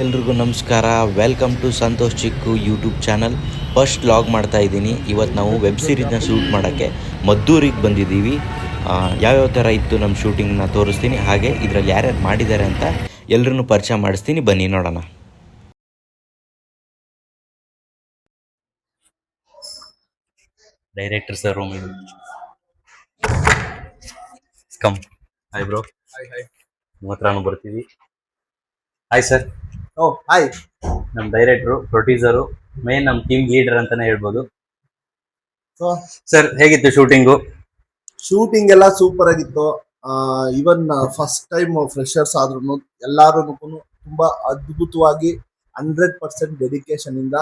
ಎಲ್ರಿಗೂ ನಮಸ್ಕಾರ. Welcome to Santosh Chikku YouTube channel. First log ಮಾಡ್ತಾ ಇದ್ದೀನಿ. ಇವತ್ತು ನಾವು ವೆಬ್ ಸೀರೀಸ್ನ ಶೂಟ್ ಮಾಡೋಕ್ಕೆ ಮದ್ದೂರಿಗೆ ಬಂದಿದ್ದೀವಿ. ಯಾವ್ಯಾವ ಥರ ಇತ್ತು ನಮ್ಮ ಶೂಟಿಂಗ್ನ ತೋರಿಸ್ತೀನಿ, ಹಾಗೆ ಇದರಲ್ಲಿ ಯಾರ್ಯಾರು ಮಾಡಿದ್ದಾರೆ ಅಂತ ಎಲ್ಲರನ್ನೂ ಪರಿಚಯ ಮಾಡಿಸ್ತೀನಿ. ಬನ್ನಿ ನೋಡೋಣ. ಡೈರೆಕ್ಟರ್ ಸರ್ ರೂಮ್ ಇದು. ಕಮ್. Hi bro. ಹಾಯ್. ನಿಮ್ಮ ಹತ್ರನೂ ಬರ್ತೀವಿ. Hi sir. ಹಾಯ್. ನಮ್ಮ ಡೈರೆಕ್ಟ್ರು, ಪ್ರೊಡ್ಯೂಸರು, ಮೇನ್ ನಮ್ಮ ಟೀಮ್ ಲೀಡರ್ ಅಂತಾನೆ ಹೇಳ್ಬೋದು. ಸರ್, ಹೇಗಿತ್ತು ಶೂಟಿಂಗು? ಶೂಟಿಂಗ್ ಎಲ್ಲ ಸೂಪರ್ ಆಗಿತ್ತು. ಇವನ್ ಫಸ್ಟ್ ಟೈಮ್ ಫ್ರೆಶರ್ಸ್ ಆದ್ರೂ ಎಲ್ಲಾರು ತುಂಬಾ ಅದ್ಭುತವಾಗಿ 100% ಡೆಡಿಕೇಶನ್ ಇಂದ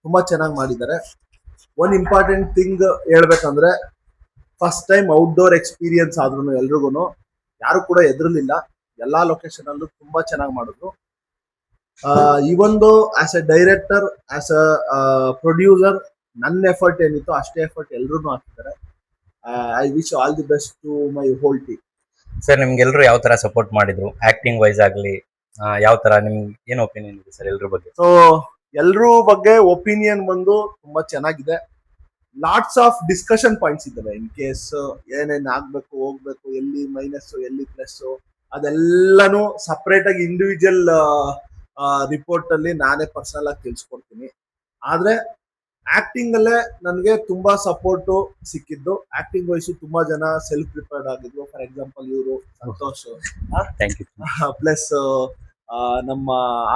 ತುಂಬಾ ಚೆನ್ನಾಗಿ ಮಾಡಿದ್ದಾರೆ. ಒನ್ ಇಂಪಾರ್ಟೆಂಟ್ ಥಿಂಗ್ ಹೇಳ್ಬೇಕಂದ್ರೆ, ಫಸ್ಟ್ ಟೈಮ್ ಔಟ್ಡೋರ್ ಎಕ್ಸ್ಪೀರಿಯನ್ಸ್ ಆದ್ರೂ ಎಲ್ರಿಗೂ ಯಾರು ಕೂಡ ಎದುರಲಿಲ್ಲ. ಎಲ್ಲಾ ಲೊಕೇಶನ್ ಅಲ್ಲೂ ತುಂಬಾ ಚೆನ್ನಾಗಿ ಮಾಡಿದ್ರು. ಈ ಒಂದು as a director, as a producer, ನನ್ನ ಎಫರ್ಟ್ ಏನಿತ್ತು ಅಷ್ಟೇ ಎಫರ್ಟ್ ಎಲ್ರೂ ಹಾಕಿದ್ದಾರೆ. I wish all the best to my whole team. Sir, ನಿಮ್ಗೆಲ್ರು ಯಾವ ತರ ಸಪೋರ್ಟ್ ಮಾಡಿದ್ರು? ಆಕ್ಟಿಂಗ್ ವೈಸ್ ಆಗ್ಲಿ, ಯಾವ ತರ ನಿಮ್ಗೆ ಏನು ಒಪಿನಿಯನ್ ಇದೆ ಸರ್ ಎಲ್ರ ಬಗ್ಗೆ? ಸೊ ಎಲ್ರೂ ಬಗ್ಗೆ ಒಪಿನಿಯನ್ ಬಂದು ತುಂಬಾ ಚೆನ್ನಾಗಿದೆ. ಲಾಟ್ಸ್ ಆಫ್ ಡಿಸ್ಕಷನ್ ಪಾಯಿಂಟ್ಸ್ ಇದ್ದಾವೆ. ಇನ್ ಕೇಸ್ ಏನೇನ್ ಆಗ್ಬೇಕು, ಹೋಗ್ಬೇಕು, ಎಲ್ಲಿ ಮೈನಸ್ ಎಲ್ಲಿ ಪ್ಲಸ್, ಅದೆಲ್ಲಾನು ಸಪರೇಟ್ ಆಗಿ ಇಂಡಿವಿಜುವಲ್ ರಿಪೋರ್ಟ್ ಅಲ್ಲಿ ನಾನೇ ಪರ್ಸನಲ್ ಆಗಿ ತಿಳಿಸ್ಕೊಡ್ತೀನಿ. ಆದ್ರೆ ಆಕ್ಟಿಂಗ್ ಅಲ್ಲೇ ನನಗೆ ತುಂಬಾ ಸಪೋರ್ಟ್ ಸಿಕ್ಕಿದ್ದು. ಆಕ್ಟಿಂಗ್ ವೈಸ್ ತುಂಬಾ ಜನ ಸೆಲ್ಫ್ ಪ್ರಿಪೇರ್ಡ್ ಆಗಿದ್ರು. ಫಾರ್ ಎಕ್ಸಾಂಪಲ್ ಇವರು ಸಂತೋಷ್, ಪ್ಲಸ್ ನಮ್ಮ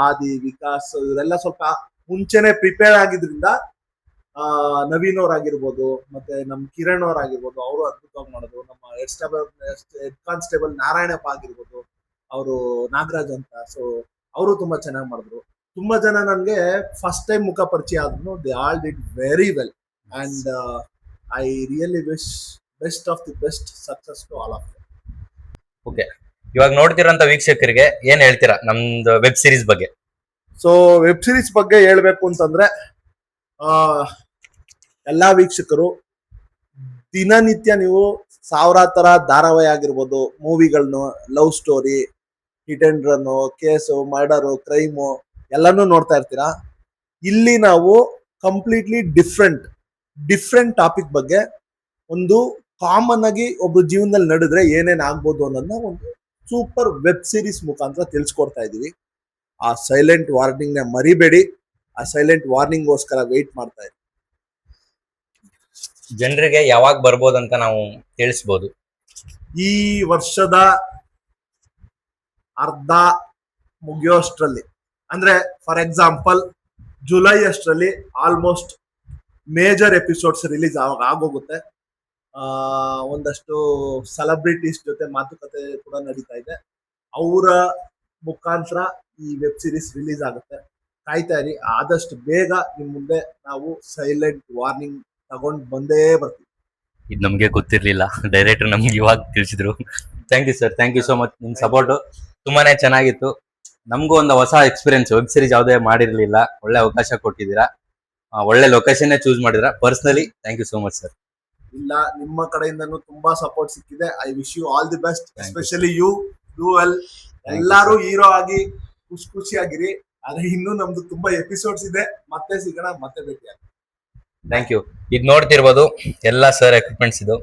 ಆದಿ, ವಿಕಾಸ್, ಇವರೆಲ್ಲ ಸ್ವಲ್ಪ ಮುಂಚೆನೆ ಪ್ರಿಪೇರ್ ಆಗಿದ್ರಿಂದ ನವೀನ್ ಅವ್ರ ಆಗಿರ್ಬೋದು, ಮತ್ತೆ ನಮ್ ಕಿರಣ್ ಅವ್ರ ಆಗಿರ್ಬೋದು, ಅವರು ಅದ್ಭುತವಾಗಿ ಮಾಡೋದು. ನಮ್ಮ ಹೆಡ್ ಕಾನ್ಸ್ಟೇಬಲ್ ನಾರಾಯಣಪ್ಪ ಆಗಿರ್ಬೋದು, ಅವರು ನಾಗರಾಜ್ ಅಂತ, ಸೊ ಅವರು ತುಂಬಾ ಚೆನ್ನಾಗಿ ಮಾಡಿದ್ರು. ತುಂಬಾ ಜನ ನನ್ಗೆ ಫಸ್ಟ್ ಟೈಮ್ ಮುಖ ಪರಿಚಯ ಆದ್ರು. They all did very well and I really wish best of the best success to all of them. Okay, ಇವಾಗ ನೋಡ್ತಿರೋಂತ ವೀಕ್ಷಕರಿಗೆ ಏನ್ ಹೇಳ್ತೀರಾ ನಮ್ದು ವೆಬ್ ಸೀರೀಸ್ ಬಗ್ಗೆ? ಸೊ ವೆಬ್ ಸೀರೀಸ್ ಬಗ್ಗೆ ಹೇಳ್ಬೇಕು ಅಂತಂದ್ರೆ, ಎಲ್ಲಾ ವೀಕ್ಷಕರು ದಿನನಿತ್ಯ ನೀವು ಸಾವಿರಾರು ತರ ಧಾರಾವಾಹಿ ಆಗಿರ್ಬೋದು, ಮೂವಿಗಳನ್ನು, love story, hit and run, case, murder, crime ಎಲ್ಲಾನು ನೋಡ್ತಾ ಇರ್ತೀರಾ. ಇಲ್ಲಿ ನಾವು ಕಂಪ್ಲೀಟ್ಲಿ ಡಿಫ್ರೆಂಟ್ ಟಾಪಿಕ್ ಬಗ್ಗೆ ಒಂದು ಕಾಮನ್ ಆಗಿ ಒಬ್ಬ ಜೀವನದಲ್ಲಿ ನಡೆದ್ರೆ ಏನೇನ್ ಆಗ್ಬೋದು ಅನ್ನೋದನ್ನ ಒಂದು ಸೂಪರ್ ವೆಬ್ ಸೀರೀಸ್ ಮುಖಾಂತರ ತಿಳಿಸ್ಕೊಡ್ತಾ ಇದೀವಿ. ಆ ಸೈಲೆಂಟ್ ವಾರ್ನಿಂಗ್ ನ ಮರಿಬೇಡಿ. ಆ ಸೈಲೆಂಟ್ ವಾರ್ನಿಂಗ್ ಗೋಸ್ಕರ ವೆಯ್ಟ್ ಮಾಡ್ತಾ ಇದ್ದೀವಿ. ಜನರಿಗೆ ಯಾವಾಗ ಬರ್ಬೋದಂತ ನಾವು ತಿಳಿಸ್ಬೋದು? ಈ ವರ್ಷದ ಅರ್ಧ ಮುಗಿಯೋಷ್ಟ್ರಲ್ಲಿ, ಅಂದ್ರೆ ಫಾರ್ ಎಕ್ಸಾಂಪಲ್ ಜುಲೈ ಅಷ್ಟರಲ್ಲಿ ಆಲ್ಮೋಸ್ಟ್ ಮೇಜರ್ ಎಪಿಸೋಡ್ಸ್ ರಿಲೀಸ್ ಆಗೋಗುತ್ತೆ. ಒಂದಷ್ಟು ಸೆಲೆಬ್ರಿಟೀಸ್ ಜೊತೆ ಮಾತುಕತೆ ಕೂಡ ನಡೀತಾ ಇದೆ. ಅವರ ಮುಖಾಂತರ ಈ ವೆಬ್ ಸೀರೀಸ್ ರಿಲೀಸ್ ಆಗುತ್ತೆ. ಕಾಯ್ತಾ ಇರಿ. ಆದಷ್ಟು ಬೇಗ ನಿಮ್ ಮುಂದೆ ನಾವು ಸೈಲೆಂಟ್ ವಾರ್ನಿಂಗ್ ತಗೊಂಡ್ ಬಂದೇ ಬರ್ತೀವಿ. ಇದು ನಮ್ಗೆ ಗೊತ್ತಿರ್ಲಿಲ್ಲ, ಡೈರೆಕ್ಟರ್ ನಮ್ಗೆ ಇವಾಗ ತಿಳಿಸಿದ್ರು. Thank you sir, thank you so much. ನಿಮ್ ಸಪೋರ್ಟ್ ತುಂಬಾನೇ ಚೆನ್ನಾಗಿತ್ತು. ನಮಗೂ ಒಂದು ಹೊಸ ಎಕ್ಸ್ಪೀರಿಯನ್ಸ್. ವೆಬ್ ಸೀರೀಸ್ ಯಾವುದೇ ಮಾಡಿರ್ಲಿಲ್ಲ, ಒಳ್ಳೆ ಅವಕಾಶ ಕೊಟ್ಟಿದ್ದೀರಾ, ಒಳ್ಳೆ ಲೊಕೇಶನ್ ಚೂಸ್ ಮಾಡಿದ್ರ. Personally thank you so much sir. ಇಲ್ಲ, ನಿಮ್ಮ ಕಡೆಯಿಂದನೂ ತುಂಬಾ ಸಪೋರ್ಟ್ ಸಿಕ್ಕಿದೆ. I wish you all the best. Especially you do well. ಎಲ್ಲಾರು ಹೀರೋ ಆಗಿ ಖುಷಿಯಾಗಿರಿ. ಆದ್ರೆ ಇನ್ನೂ ನಮ್ದು ತುಂಬಾ ಎಪಿಸೋಡ್ಸ್ ಇದೆ. ಮತ್ತೆ ಸಿಗೋಣ, ಮತ್ತೆ ಭೇಟಿ ಆಗಿ. Thank you. ಇದು ನೋಡ್ತಿರ್ಬೋದು ಎಲ್ಲ ಸರ್ ಎಕ್ವಿಪ್ಮೆಂಟ್ಸ್ ಇದು.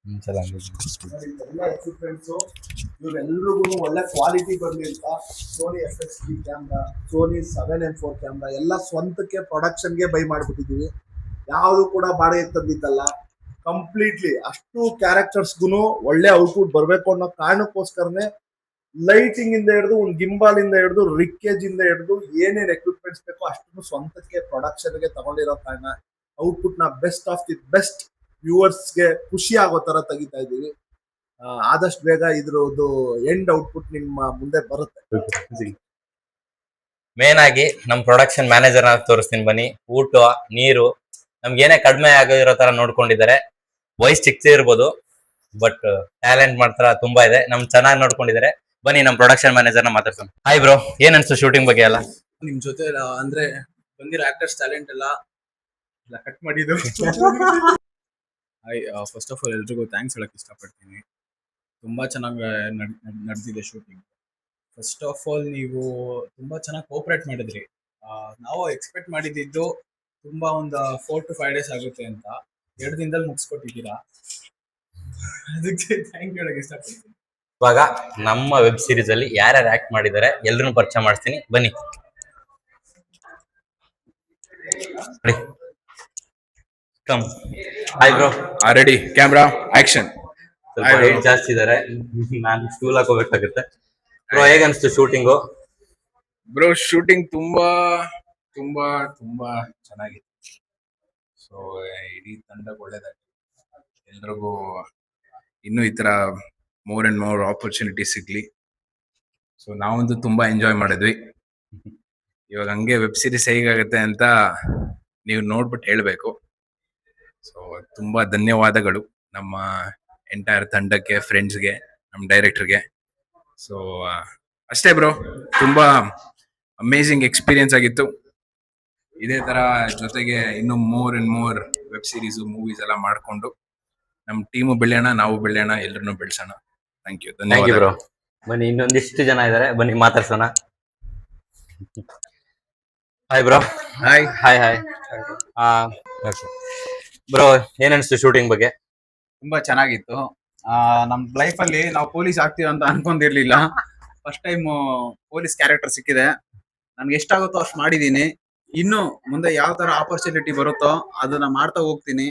ಎಲ್ಲ ಎಕ್ವಿಪ್ಮೆಂಟ್ಸ್ ಇವ್ರೆಲ್ರಿಗೂ ಒಳ್ಳೆ ಕ್ವಾಲಿಟಿ ಬರ್ಲಿ ಅಂತ Sony FX3 camera, Sony 7M4 camera ಎಲ್ಲ ಸ್ವಂತಕ್ಕೆ ಪ್ರೊಡಕ್ಷನ್ಗೆ ಬೈ ಮಾಡ್ಬಿಟ್ಟಿದೀವಿ. ಯಾವುದು ಕೂಡ ಬಾಡಿಗೆ ತಂದಿದ್ದಲ್ಲ. ಕಂಪ್ಲೀಟ್ಲಿ ಅಷ್ಟು ಕ್ಯಾರೆಕ್ಟರ್ಸ್ಗೂ ಒಳ್ಳೆ ಔಟ್ಪುಟ್ ಬರ್ಬೇಕು ಅನ್ನೋ ಕಾರಣಕ್ಕೋಸ್ಕರನೇ ಲೈಟಿಂಗ್ ಇಂದ ಹಿಡಿದು, ಒಂದು ಗಿಂಬಾಲ್ ಇಂದ ಹಿಡಿದು, ರಿಕ್ಕೇಜ್ ಇಂದ ಹಿಡಿದು ಏನೇನ್ ಎಕ್ವಿಪ್ಮೆಂಟ್ಸ್ ಬೇಕೋ ಅಷ್ಟು ಸ್ವಂತಕ್ಕೆ ಪ್ರೊಡಕ್ಷನ್ಗೆ ತಗೊಂಡಿರೋ ಕಾರಣ ಔಟ್ಪುಟ್ ನ ಬೆಸ್ಟ್ ಆಫ್ ದಿ ಬೆಸ್ಟ್ ವ್ಯೂವರ್ಸ್ಗೆ ಖುಷಿ ಆಗೋ ತರ ತೆಗಿತಾ ಇದೀವಿ. ಆದಷ್ಟು ಬೇಗ ಇದ್ರದ್ದು ಎಂಡ್ ಔಟ್ಪುಟ್ ನಿಮ್ಮ ಮುಂದೆ ಬರುತ್ತೆ. ಮೇನ್ ಆಗಿ ನಮ್ ಪ್ರೊಡಕ್ಷನ್ ಮ್ಯಾನೇಜರ್ ತೋರಿಸ್ತೀನಿ ಬನ್ನಿ. ಊಟ, ನೀರು ನಮ್ಗೆ ಏನೇ ಕಡಿಮೆ ಆಗಿರೋ ತರ ನೋಡ್ಕೊಂಡಿದ್ದಾರೆ. ವಯಸ್ ಚಿಕ್ಕ ಇರ್ಬೋದು, ಬಟ್ ಟ್ಯಾಲೆಂಟ್ ಮಾತ್ರ ತುಂಬಾ ಇದೆ. ನಮ್ ಚೆನ್ನಾಗಿ ನೋಡ್ಕೊಂಡಿದ್ದಾರೆ. ಬನ್ನಿ ನಮ್ ಪ್ರೊಡಕ್ಷನ್ ಮ್ಯಾನೇಜರ್ ನ ಮಾತಾಡ್ಸೋಣ. ಹಾಯ್ ಬ್ರೋ, ಏನ್ ಅನ್ಸ್ತು ಶೂಟಿಂಗ್ ಬಗ್ಗೆ ಎಲ್ಲ? ನಿಮ್ ಜೊತೆ ಅಂದ್ರೆ ಬಂದಿರೋ ಆಕ್ಟರ್ಸ್ ಟ್ಯಾಲೆಂಟ್ ಎಲ್ಲ ಕಟ್ ಮಾಡಿದ್ದು. ಫಸ್ಟ್ ಆಫ್ ಆಲ್ ಎಲ್ರಿಗೂ ಥ್ಯಾಂಕ್ಸ್ ಹೇಳಕ್ ಇಷ್ಟಪಡ್ತೀನಿ. ತುಂಬಾ ಚೆನ್ನಾಗಿ ನಡೆದಿದೆ ಶೂಟಿಂಗ್. ಫಸ್ಟ್ ಆಫ್ ಆಲ್ ನೀವು ತುಂಬಾ ಚೆನ್ನಾಗಿ ಕೋಆಪರೇಟ್ ಮಾಡಿದ್ರಿ. ನಾವು ಎಕ್ಸ್ಪೆಕ್ಟ್ ಮಾಡಿದ್ದು ತುಂಬಾ ಒಂದು 4 to 5 ಡೇಸ್ ಆಗುತ್ತೆ ಅಂತ 2 ದಿನದಲ್ಲಿ ಮುಗಿಸ್ಕೊಟ್ಟಿದ್ದೀರಾ. ಅದಕ್ಕೆ ಥ್ಯಾಂಕ್ ಯು ಹೇಳಕ್ ಇಷ್ಟಪಡ್ತೀನಿ. ಇವಾಗ ನಮ್ಮ ವೆಬ್ ಸೀರೀಸ್ ಅಲ್ಲಿ ಯಾರ್ಯಾರು ಆಕ್ಟ್ ಮಾಡಿದ್ದಾರೆ ಎಲ್ರನ್ನೂ ಪರಿಚಯ ಮಾಡಿಸ್ತೀನಿ, ಬನ್ನಿ. Come. Hi bro. Ready, camera, action. ಸ್ವಲ್ಪ height ಜಾಸ್ತಿ ಇದಾರೆ, ನಾನು ಸ್ಟೂಲ್ ಹಾಕೋಬೇಕಾಗುತ್ತೆ. ಬ್ರೋ ಹೇಗ ಅನ್ಸ್ತು ಶೂಟಿಂಗು? ಬ್ರೋ ಶೂಟಿಂಗ್ ತುಂಬಾ ತುಂಬಾ ತುಂಬಾ ಚೆನ್ನಾಗಿತ್ತು. ಸೊ ಇಡೀ ತಂಡ ಒಳ್ಳೇದಾಗಿ ಎಲ್ರಿಗೂ ಇನ್ನೂ ಈ ತರ ಮೋರ್ ಅಂಡ್ ಮೋರ್ ಆಪರ್ಚುನಿಟಿ ಸಿಗ್ಲಿ. ಸೊ ನಾವಂತೂ ತುಂಬಾ ಎಂಜಾಯ್ ಮಾಡಿದ್ವಿ. ಇವಾಗ ಹಂಗೆ ವೆಬ್ ಸೀರೀಸ್ ಹೇಗಾಗುತ್ತೆ ಅಂತ ನೀವು ನೋಡ್ಬಿಟ್ಟು ಹೇಳ್ಬೇಕು. ಸೊ ತುಂಬಾ ಧನ್ಯವಾದಗಳು ನಮ್ಮ ಎಂಟೈರ್ ತಂಡಕ್ಕೆ, ಫ್ರೆಂಡ್ಸ್ಗೆ, ನಮ್ಮ ಡೈರೆಕ್ಟರ್ಗೆ. ಸೊ ಅಷ್ಟೇ ಬ್ರೋ, ತುಂಬಾ ಅಮೇಝಿಂಗ್ ಎಕ್ಸ್ಪೀರಿಯನ್ಸ್ ಆಗಿತ್ತು. ಇದೇ ತರ ಜೊತೆಗೆ ಇನ್ನು more and more web series, movies ಎಲ್ಲ ಮಾಡ್ಕೊಂಡು ನಮ್ಮ ಟೀಮು ಬೆಳೆಯೋಣ, ನಾವು ಬೆಳೆಯೋಣ, ಎಲ್ಲರನ್ನು ಬೆಳೆಸೋಣ. Thank you, thank you bro. ಧನ್ಯವಾದ. ಬನ್ನಿ, ಇನ್ನೊಂದಿಷ್ಟು ಜನ ಇದಾರೆ, ಬನ್ನಿ ಮಾತಾಡ್ಸೋಣ. Hi bro. Hi. Hi hi. Bro ಏನ್ ಅನ್ಸ್ತು ಶೂಟಿಂಗ್ ಬಗ್ಗೆ? ತುಂಬಾ ಚೆನ್ನಾಗಿತ್ತು. ನಮ್ ಲೈಫ್ ಅಲ್ಲಿ ನಾವು ಪೊಲೀಸ್ ಆಗ್ತೀವಿ ಅಂತ ಅನ್ಕೊಂಡಿರ್ಲಿಲ್ಲ. ಫಸ್ಟ್ ಟೈಮ್ ಪೊಲೀಸ್ ಕ್ಯಾರೆಕ್ಟರ್ ಸಿಕ್ಕಿದೆ. ನನ್ಗೆ ಎಷ್ಟಾಗುತ್ತೋ ಅಷ್ಟು ಮಾಡಿದೀನಿ. ಇನ್ನು ಮುಂದೆ ಯಾವ ತರ ಆಪರ್ಚುನಿಟಿ ಬರುತ್ತೋ ಅದನ್ನ ಮಾಡ್ತಾ ಹೋಗ್ತೀನಿ.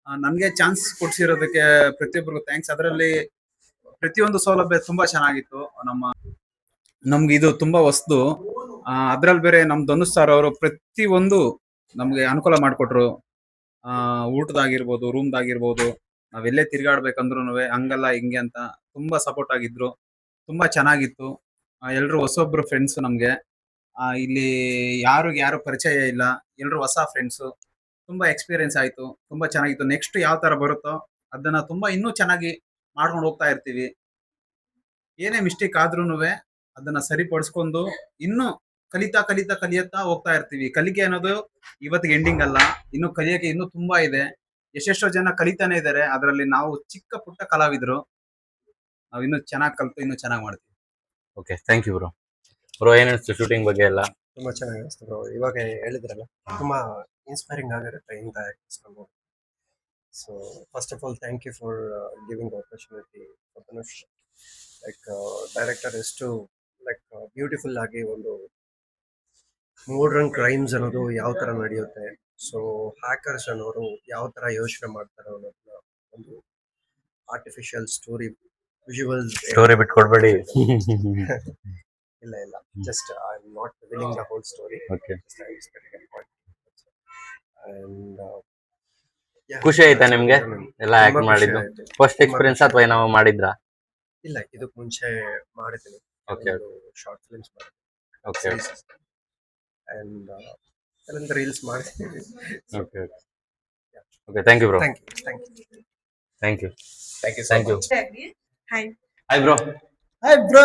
ನನ್ಗೆ ಚಾನ್ಸ್ ಕೊಡ್ಸಿರೋದಕ್ಕೆ ಪ್ರತಿಯೊಬ್ಬರಿಗೂ ಥ್ಯಾಂಕ್ಸ್. ಅದರಲ್ಲಿ ಪ್ರತಿಯೊಂದು ಸೌಲಭ್ಯ ತುಂಬಾ ಚೆನ್ನಾಗಿತ್ತು. ನಮ್ಗೆ ಇದು ತುಂಬಾ ಹೊಸ್ದು. ಅದ್ರಲ್ಲಿ ಬೇರೆ ನಮ್ ಧನುಷ್ ಸರ್ ಅವರು ಪ್ರತಿಯೊಂದು ನಮ್ಗೆ ಅನುಕೂಲ ಮಾಡ್ಕೊಟ್ರು. ಊಟದಾಗಿರ್ಬೋದು, ರೂಮ್ದಾಗಿರ್ಬೋದು, ನಾವೆಲ್ಲೇ ತಿರ್ಗಾಡ್ಬೇಕಂದ್ರು ಹಂಗಲ್ಲ ಹಿಂಗೆ ಅಂತ ತುಂಬಾ ಸಪೋರ್ಟ್ ಆಗಿದ್ರು. ತುಂಬಾ ಚೆನ್ನಾಗಿತ್ತು. ಎಲ್ರು ಹೊಸೊಬ್ರು ಫ್ರೆಂಡ್ಸ್ ನಮ್ಗೆ. ಇಲ್ಲಿ ಯಾರು ಪರಿಚಯ ಇಲ್ಲ, ಎಲ್ರು ಹೊಸ ಫ್ರೆಂಡ್ಸ್. ತುಂಬಾ ಎಕ್ಸ್ಪೀರಿಯನ್ಸ್ ಆಯ್ತು, ತುಂಬಾ ಚೆನ್ನಾಗಿತ್ತು. ನೆಕ್ಸ್ಟ್ ಯಾವ ತರ ಬರುತ್ತೋ ಅದನ್ನ ತುಂಬಾ ಇನ್ನೂ ಚೆನ್ನಾಗಿ ಮಾಡ್ಕೊಂಡು ಹೋಗ್ತಾ ಇರ್ತೀವಿ. ಏನೇ ಮಿಸ್ಟೇಕ್ ಆದ್ರೂನುವೆ ಅದನ್ನ ಸರಿಪಡಿಸ್ಕೊಂಡು ಇನ್ನೂ ಕಲಿಯುತ್ತಾ ಹೋಗ್ತಾ ಇರ್ತೀವಿ. ಕಲಿಕೆ ಅನ್ನೋದು ಇವತ್ತಿಗೆ ಎಂಡಿಂಗ್ ಅಲ್ಲ, ಇನ್ನು ಕಲಿಯಕ್ಕೆ ಇನ್ನೂ ತುಂಬಾ ಇದೆ. ಎಷ್ಟೆಷ್ಟೋ ಜನ ಕಲಿತಾನೆ ಇದಾರೆ, ಅದರಲ್ಲಿ ನಾವು ಚಿಕ್ಕ ಪುಟ್ಟ ಕಲಾವಿದ್ರು. ನಾವ್ ಇನ್ನೂ ಚೆನ್ನಾಗಿ ಕಲ್ತು ಇನ್ನೂ ಚೆನ್ನಾಗಿ ಮಾಡ್ತೀವಿ. Okay, thank you bro. Bro ಏನ್ ಅನ್ಸ್ತು ಶೂಟಿಂಗ್ ಬಗ್ಗೆ ಎಲ್ಲ? ತುಂಬಾ ಚೆನ್ನಾಗಿ ಅನಿಸ್ತು ಬ್ರೋ. ಇವಾಗ ಹೇಳಿದ್ರಲ್ಲ, ತುಂಬಾ ಇನ್ಸ್ಪೈರಿಂಗ್ ಆಗಿರುತ್ತೆ ಇಂಥ ಆಕ್ಟರ್ಸ್ ನಾವು. So first of all thank you for giving opportunity for Dhanush. Like director ಎಷ್ಟು ಲೈಕ್ ಬ್ಯೂಟಿಫುಲ್ ಆಗಿ ಒಂದು ಮಾಡರ್ನ್ ಕ್ರೈಮ್ಸ್ ಅನ್ನೋದು ಯಾವ ತರ ನಡೆಯುತ್ತೆ, ಸೊ ಹ್ಯಾಕರ್ಸ್ ಅನ್ನೋರು ಯಾವ ತರ ಯೋಚನೆ ಮಾಡ್ತಾರೆ ಅನ್ನೋದನ್ನ ಒಂದು ಆರ್ಟಿಫಿಷಿಯಲ್ ಸ್ಟೋರಿ ವಿಜುವಲ್ಸ್. ಸ್ಟೋರಿ ಬಿಟ್ಕೊಡ್ಬೇಡಿ. ಇಲ್ಲ just I am not revealing the whole story. Okay. And ಖುಷಿ ಆಯ್ತಾ ನಿಮ್ಗೆ ಎಲ್ಲ ಆಕ್ಟ್ ಮಾಡಿದ್ದು? ಫಸ್ಟ್ ಎಕ್ಸ್ಪೀರಿಯನ್ಸ್ ಅಥವಾ ಏನೋ ಮಾಡಿದ್ರಾ? ಇಲ್ಲ, ಇದಕ್ಕೆ ಮುಂಚೆ ಮಾಡಿದ್ದೀನಿ. Okay. ಶಾರ್ಟ್ ಫಿಲ್ಮ್ಸ್ ಮಾಡಿದ್ದೀನಿ. ಓಕೆ ಅಂಡ್ ಕೆಲವೊಂದು ರೀಲ್ಸ್ ಮಾಡ್ತೀನಿ. Okay okay. Thank you bro. Thank you. Thank you. Thank you. Hi hi bro. Hi bro.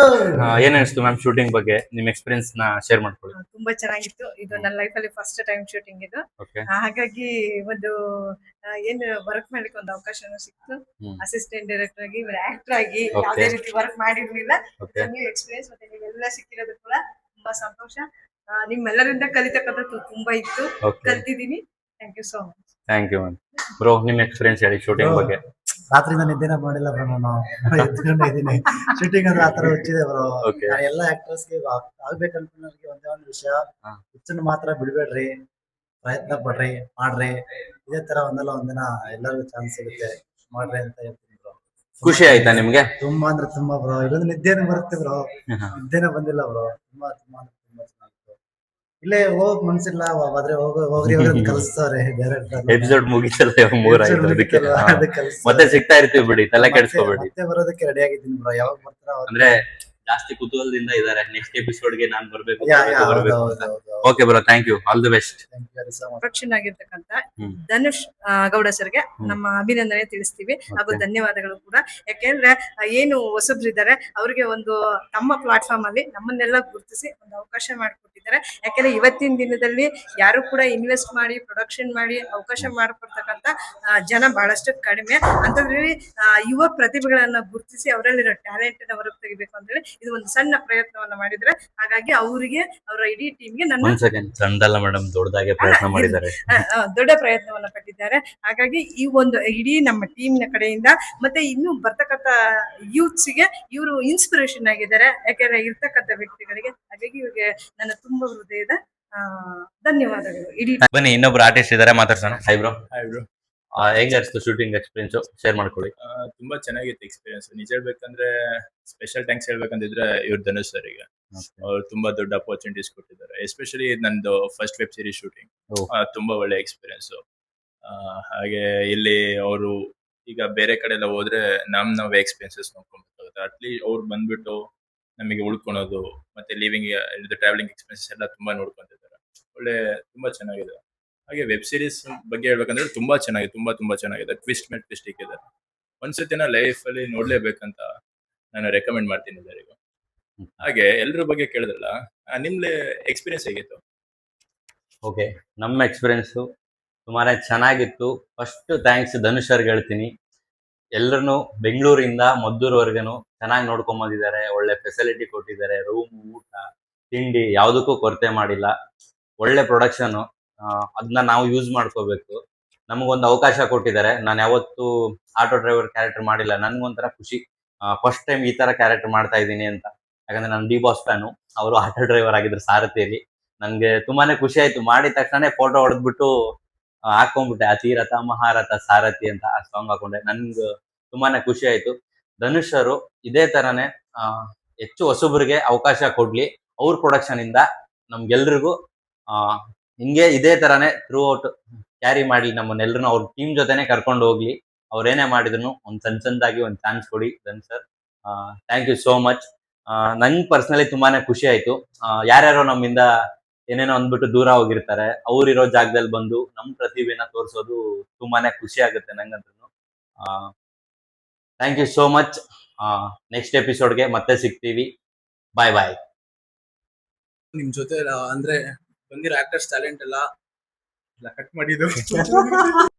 ಏನ್ ಅನಿಸ್ತು ಮ್ಯಾಮ್ ಶೂಟಿಂಗ್ ಬಗ್ಗೆ? ನಿಮ್ ಎಕ್ಸ್ಪೀರಿಯನ್ಸ್ ನ ಶೇರ್ ಮಾಡ್ಕೊಳ್ಳಿ. ತುಂಬಾ ಚೆನ್ನಾಗಿತ್ತು. ಇದು ನನ್ನ ಲೈಫ್ ಅಲ್ಲಿ ಫಸ್ಟ್ ಟೈಮ್ ಶೂಟಿಂಗ್ ಇದು. ಓಕೆ. ಹಾಗಾಗಿ ಒಂದು ಏನ್ ವರ್ಕ್ ಮಾಡ್ಲಿಕ್ಕೆ ಒಂದು ಅವಕಾಶನೂ ಸಿಕ್ತು. ಅಸಿಸ್ಟೆಂಟ್ ಡೈರೆಕ್ಟರ್ ಆಗಿ, ಆಕ್ಟರ್ ಆಗಿ Okay. ಯಾವುದೇ ರೀತಿ ವರ್ಕ್ ಮಾಡಿರ್ಲಿಲ್ಲ. ಓಕೆ. ನ್ಯೂ ಎಕ್ಸ್ಪೀರಿಯನ್ಸ್, ಮತ್ತೆ ನೀವೆಲ್ಲ ಸಿಕ್ಕಿರೋದು ಕೂಡ ತುಂಬಾ ಸಂತೋಷ. ನಿಮ್ಮೆಲ್ಲರಿಂದ ಕಲಿತಕ್ಕಂಥದ್ದು ತುಂಬಾ ಇತ್ತು, ಓಕೆ. ಕಲ್ತಿದ್ದೀನಿ. Thank you so much. Thank you ma'am. Bro ನಿಮ್ ಎಕ್ಸ್ಪೀರಿಯನ್ಸ್ ಹೇಳಿ ಶೂಟಿಂಗ್ ಬಗ್ಗೆ. ರಾತ್ರಿಯಿಂದ ನಿದ್ದೆನೇ ಮಾಡಿಲ್ಲ ಬ್ರೋ, ನಾನು ಎದ್ಕೊಂಡೇ ಇದ್ದೀನಿ. ಶೂಟಿಂಗ್ ಅಂದ್ರೆ ಆತರ ಹುಚ್ಚಿದೆ ಬ್ರೋ. Okay. ನಾನು ಎಲ್ಲ ಆಕ್ಟರ್ಸ್ಗೆ ಆಗ್ಬೇಕನ್ಕೊಂಡವ್ರಿಗೆ ಒಂದೇ ಒಂದು ವಿಷಯ, ಹಾ. ಹುಚ್ಚನ್ನು ಮಾತ್ರ ಬಿಡ್ಬೇಡ್ರಿ, ಪ್ರಯತ್ನ ಪಡ್ರಿ, ಮಾಡ್ರಿ. ಇದೇ ತರ ಒಂದಲ್ಲ ಒಂದಿನ ಎಲ್ಲರಿಗೂ ಚಾನ್ಸ್ ಸಿಗುತ್ತೆ, ಮಾಡ್ರಿ ಅಂತ ಹೇಳ್ತೀನಿ ಬ್ರೋ. ಖುಷಿ ಆಯ್ತಾ ನಿಮ್ಗೆ? ತುಂಬಾ ಅಂದ್ರೆ ತುಂಬಾ ಬ್ರೋ. ಇಲ್ಲೊಂದು ನಿದ್ದೆನೇ ಬರುತ್ತೆ ಬ್ರೋ, ನಿದ್ದೆನೇ ಬಂದಿಲ್ಲ ಬ್ರೋ. ತುಂಬಾ ತುಂಬಾ ಅಂದ್ರೆ ತುಂಬಾ ಚೆನ್ನಾಗಿತ್ತು. ಇಲ್ಲೇ ಹೋಗ್ ಮನ್ಸಿಲ್ಲ, ಹೋಗ್ರಿ ಹೋಗ್ರಿ ಕಲಿಸ್ತಾರೆ ಡೈರೆಕ್ಟರ್. ಎಪಿಸೋಡ್ ಮುಗಿಸಲ್ಲ, 3 ಆಯ್ತು ಅದಕ್ಕೆ. ಮತ್ತೆ ಸಿಗ್ತಾ ಇರ್ತೀವಿ ಬಿಡಿ, ತಲೆ ಕೆಡಿಸ್ಕೋಬೇಡಿ. ಮತ್ತೆ ಬರೋದಕ್ಕೆ ರೆಡಿ ಆಗಿದ್ದೀನಿ ಬ್ರೋ. ಯಾವಾಗ ಬರ್ತಾರ ಅಂದ್ರೆ ಜಾಸ್ತಿ ಕುತೂಹಲದಿಂದ ಇದ್ದಾರೆ. ನೆಕ್ಸ್ಟ್ ಎಪಿಸೋಡ್ಗೆ ನಾನು ಬರ್ಬೇಕು Yeah, yeah, ಬರ್ಬೇಕು ಹೌದು, ಅಂತ. ಹೌದು, ಹೌದು. Okay bro, thank you, all the best. Thank you very so much. Production ಆಗಿರ್ತಕ್ಕಂತ ಹ್ಮ್. ಧನುಷ್ ಗೌಡ ಸರ್ಗೆ ಹ್ಮ್. ನಮ್ಮ ಅಭಿನಂದನೆ ತಿಳಿಸ್ತೀವಿ ಹಾಗೂ Okay. ಧನ್ಯವಾದಗಳು ಕೂಡ. ಯಾಕೆಂದ್ರೆ ಏನು ಹೊಸಬ್ರಿದ್ದಾರೆ ಅವ್ರಿಗೆ ಒಂದು ತಮ್ಮ ಪ್ಲಾಟ್ಫಾರ್ಮ್ ಅಲ್ಲಿ ನಮ್ಮನ್ನೆಲ್ಲ ಗುರುತಿಸಿ ಒಂದು ಅವಕಾಶ ಮಾಡಿಕೊಟ್ಟಿದ್ದಾರೆ. ಯಾಕೆಂದ್ರೆ ಇವತ್ತಿನ ದಿನದಲ್ಲಿ ಯಾರು ಕೂಡ ಇನ್ವೆಸ್ಟ್ ಮಾಡಿ ಪ್ರೊಡಕ್ಷನ್ ಮಾಡಿ ಅವಕಾಶ ಮಾಡಿಕೊಡ್ತಕ್ಕಂತ ಜನ ಬಹಳಷ್ಟು ಕಡಿಮೆ. ಅಂತದ್ರಲ್ಲಿ ಯುವ ಪ್ರತಿಭೆಗಳನ್ನ ಗುರುತಿಸಿ ಅವರಲ್ಲಿರೋ ಟ್ಯಾಲೆಂಟ್ ಅನ್ನ ಹೊರಗೆ ತೆಗಿಬೇಕು ಅಂತ ಹೇಳಿ ಇದು ಒಂದು ಸಣ್ಣ ಪ್ರಯತ್ನವನ್ನ ಮಾಡಿದ್ರೆ. ಹಾಗಾಗಿ ಅವರಿಗೆ ಅವರ ಇಡೀ ಟೀಮ್ಗೆ ನನ್ನ ಒಂದ್ ಸೆಕೆಂಡ್, ಸಣ್ಣದಲ್ಲ ಮೇಡಮ್, ದೊಡ್ಡದಾಗೆ ಪ್ರಯತ್ನ ಮಾಡಿದ್ದಾರೆ. ದೊಡ್ಡ ಪ್ರಯತ್ನವನ್ನ ಪಟ್ಟಿದ್ದಾರೆ. ಹಾಗಾಗಿ ಈ ಒಂದು ಇಡೀ ನಮ್ಮ ಟೀಮ್ ನ ಕಡೆಯಿಂದ ಮತ್ತೆ ಇನ್ನು ಬರ್ತಕ್ಕಂತ ಯೂತ್ಸ್ ಗೆ ಇವರು ಇನ್ಸ್ಪಿರೇಷನ್ ಆಗಿದ್ದಾರೆ. ಯಾಕಂದ್ರೆ ಇರ್ತಕ್ಕಂಥ ವ್ಯಕ್ತಿಗಳಿಗೆ. ಹಾಗಾಗಿ ಇವ್ರಿಗೆ ನನ್ನ ತುಂಬಾ ಹೃದಯದ ಧನ್ಯವಾದಗಳು. ಇಡೀ ಬನ್ನಿ, ಇನ್ನೊಬ್ರು ಆರ್ಟಿಸ್ಟ್ ಇದಾರೆ, ಮಾತಾಡ್ಸೋಣ. High bro, hi bro. ಹೆಂಗ ಅನಿಸ್ತು ಶೂಟಿಂಗ್ ಎಕ್ಸ್ಪೀರಿಯನ್ಸ್? ಶೇರ್ ಮಾಡ್ಕೊಳ್ಳಿ. ತುಂಬಾ ಚೆನ್ನಾಗಿತ್ತು ಎಕ್ಸ್ಪೀರಿಯನ್ಸ್. ನಿಜ ಹೇಳ್ಬೇಕಂದ್ರೆ ಸ್ಪೆಷಲ್ ಥ್ಯಾಂಕ್ಸ್ ಹೇಳ್ಬೇಕಂತಿದ್ರೆ ಇವ್ರ ಧನುಷ್ ಸರಿಗೆ. ಅವ್ರು ತುಂಬಾ ದೊಡ್ಡ ಅಪರ್ಚುನಿಟೀಸ್ ಕೊಟ್ಟಿದ್ದಾರೆ. ಎಸ್ಪೆಷಲಿ ನಂದು ಫಸ್ಟ್ ವೆಬ್ ಸೀರೀಸ್ ಶೂಟಿಂಗ್ ಓ. ತುಂಬಾ ಒಳ್ಳೆ ಎಕ್ಸ್ಪೀರಿಯನ್ಸ್. ಹಾಗೆ ಇಲ್ಲಿ ಅವರು ಈಗ ಬೇರೆ ಕಡೆ ಎಲ್ಲ ಹೋದ್ರೆ ನಾವೇ ಎಕ್ಸ್ಪೆನ್ಸಸ್ ನೋಡ್ಕೊಬೇಕಾಗುತ್ತೆ. ಅಟ್ಲೀಸ್ಟ್ ಅವ್ರು ಬಂದ್ಬಿಟ್ಟು ನಮಗೆ ಉಳ್ಕೊಳೋದು ಮತ್ತೆ ಲಿವಿಂಗ್ ಟ್ರಾವೆಲಿಂಗ್ ಎಕ್ಸ್ಪೆನ್ಸಸ್ ಎಲ್ಲ ತುಂಬಾ ನೋಡ್ಕೊಂತಿದ್ದಾರೆ. ತುಂಬಾ ಚೆನ್ನಾಗಿದೆ. ಹಾಗೆ ವೆಬ್ ಸೀರೀಸ್ ಬಗ್ಗೆ ಹೇಳ್ಬೇಕಂದ್ರೆ ತುಂಬಾ ಚೆನ್ನಾಗಿದೆ, ತುಂಬಾ ಚೆನ್ನಾಗಿದೆ. ಟ್ವಿಸ್ಟ್ ಮೇಲೆ ಟ್ವಿಸ್ಟ್ ಇಕ್ಕಿದ್ದಾರೆ. ಒಂದ್ಸತಿನ ಲೈಫ್ ಅಲ್ಲಿ ನೋಡ್ಲೇಬೇಕಂತ ನಾನು ರೆಕಮೆಂಡ್ ಮಾಡ್ತೀನಿ ಎಲ್ಲರಿಗೂ. ಹಾಗೆ ಎಲ್ರ ಬಗ್ಗೆ ಕೇಳಿದ್ರಲ್ಲ, ನಿಮ್ಗೆ ಎಕ್ಸ್ಪೀರಿಯನ್ಸ್ ಹೇಗಿತ್ತು? ಓಕೆ, ನಮ್ಮ ಎಕ್ಸ್ಪೀರಿಯನ್ಸ್ ತುಂಬಾನೇ ಚೆನ್ನಾಗಿತ್ತು. ಫಸ್ಟ್ ಥ್ಯಾಂಕ್ಸ್ ಧನುಷ್ ಅವ್ರಿಗೆ ಹೇಳ್ತೀನಿ. ಎಲ್ಲರನ್ನು ಬೆಂಗಳೂರಿಂದ ಮದ್ದೂರ್ವರೆಗೂ ಚೆನ್ನಾಗಿ ನೋಡ್ಕೊಂಡ್ ಬಂದಿದ್ದಾರೆ. ಒಳ್ಳೆ ಫೆಸಿಲಿಟಿ ಕೊಟ್ಟಿದ್ದಾರೆ. ರೂಮ್, ಊಟ, ತಿಂಡಿ ಯಾವುದಕ್ಕೂ ಕೊರತೆ ಮಾಡಿಲ್ಲ. ಒಳ್ಳೆ ಪ್ರೊಡಕ್ಷನ್, ಅದನ್ನ ನಾವು ಯೂಸ್ ಮಾಡ್ಕೋಬೇಕು. ನಮಗೊಂದು ಅವಕಾಶ ಕೊಟ್ಟಿದ್ದಾರೆ. ನಾನು ಯಾವತ್ತು ಆಟೋ ಡ್ರೈವರ್ ಕ್ಯಾರೆಕ್ಟರ್ ಮಾಡಿಲ್ಲ. ನನ್ಗೊಂಥರ ಖುಷಿ, ಫಸ್ಟ್ ಟೈಮ್ ಈ ತರ ಕ್ಯಾರೆಕ್ಟರ್ ಮಾಡ್ತಾ ಇದ್ದೀನಿ ಅಂತ. ಯಾಕಂದ್ರೆ ನಾನು ಡಿ ಬಾಸ್ ಫ್ಯಾನು, ಅವರು ಆಟೋ ಡ್ರೈವರ್ ಆಗಿದ್ರು ಸಾರಥಿಯಲ್ಲಿ. ನನ್ಗೆ ತುಂಬಾನೇ ಖುಷಿ ಆಯ್ತು. ಮಾಡಿದ ತಕ್ಷಣ ಫೋಟೋ ಹೊಡೆದ್ಬಿಟ್ಟು ಹಾಕೊಂಡ್ಬಿಟ್ಟೆ, ಅತಿರಥ ಮಹಾರಥ ಸಾರಥಿ ಅಂತ ಆ ಸಾಂಗ್ ಹಾಕೊಂಡೆ. ನನ್ಗೆ ತುಂಬಾನೇ ಖುಷಿ ಆಯ್ತು. ಧನುಷ್ ಅವರು ಇದೇ ತರನೇ ಹೆಚ್ಚು ಹೊಸಬರಿಗೆ ಅವಕಾಶ ಕೊಡ್ಲಿ. ಅವ್ರ ಪ್ರೊಡಕ್ಷನ್ ಇಂದ ನಮ್ಗೆಲ್ರಿಗೂ ಹಿಂಗೆ ಇದೇ ತರಾನೇ ಥ್ರೂ ಔಟ್ ಕ್ಯಾರಿ ಮಾಡ್ಲಿ. ನಮ್ಮನ್ನೆಲ್ಲರೂ ಅವ್ರ ಟೀಮ್ ಜೊತೆನೆ ಕರ್ಕೊಂಡು ಹೋಗ್ಲಿ. ಅವ್ರೇನೇ ಮಾಡಿದ್ರು ಒಂದ್ ಸಣ್ಣದಾಗಿ ಒಂದು ಚಾನ್ಸ್ ಕೊಡಿ Dhanush sir. Thank you so much. ನಂಗೆ ಪರ್ಸನಲಿ ತುಂಬಾನೇ ಖುಷಿ ಆಯ್ತು. ಯಾರ್ಯಾರೋ ನಮ್ಮಿಂದ ಏನೇನೋ ಅಂದ್ಬಿಟ್ಟು ದೂರ ಹೋಗಿರ್ತಾರೆ, ಅವ್ರಿರೋ ಜಾಗದಲ್ಲಿ ಬಂದು ನಮ್ ಪ್ರತಿಭೆನ ತೋರಿಸೋದು ತುಂಬಾನೇ ಖುಷಿ ಆಗುತ್ತೆ ನಂಗಂತೂ. Thank you so much. Next ಎಪಿಸೋಡ್ಗೆ ಮತ್ತೆ ಸಿಗ್ತೀವಿ. ಬಾಯ್ ಬಾಯ್. ನಿಮ್ ಜೊತೆ ಅಂದ್ರೆ ಬಂದಿರೋ ಆಕ್ಟರ್ಸ್ ಟ್ಯಾಲೆಂಟ್ ಎಲ್ಲ ಕಟ್ ಮಾಡಿದ್ದು